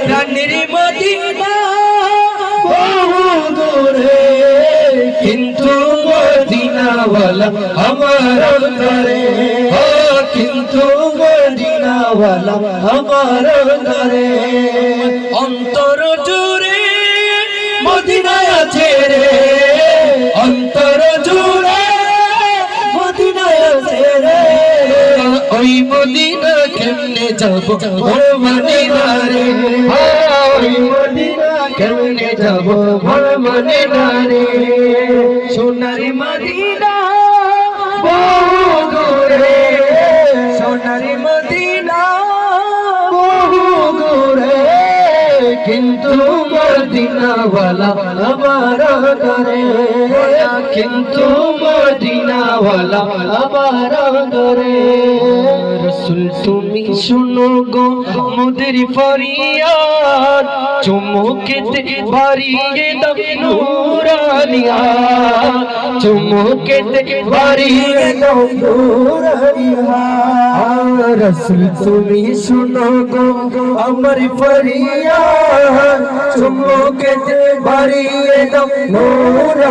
প্রাণের মদিনা বহু দূরে, কিন্তু মদিনাওয়ালা আমার অন্তরে, কিন্তু মদিনাওয়ালা আমার অন্তরে। অন্তর জুড়ে মদিনায় আছে রে, অন্তর জুড়ে মদিনায় আছে রে। ওই মদিনা কেমনে যাব ও মদিনা রে, ওই মদিনা কেমনে যাব ও মদিনা রে। সোনার মদিনা বহু দূরে, সোনার মদিনা বহু দূরে, কিন্তু মদিনাওয়ালা আমার অন্তরে, কিন্তু মদিনাওয়ালা আমার অন্তরে। রসুল তুমি শুনো গো মোদের ফরিয়াদ, চুমুকেতে ভরিয়ে দাও নূরানিয়া, চুমুকেতে ভরিয়ে দাও নূরানিয়া। রসুল তুমি শুনো গো আমার ফরিয়াদ, চুমুকেতে ভরিয়ে দাও নূরানিয়া।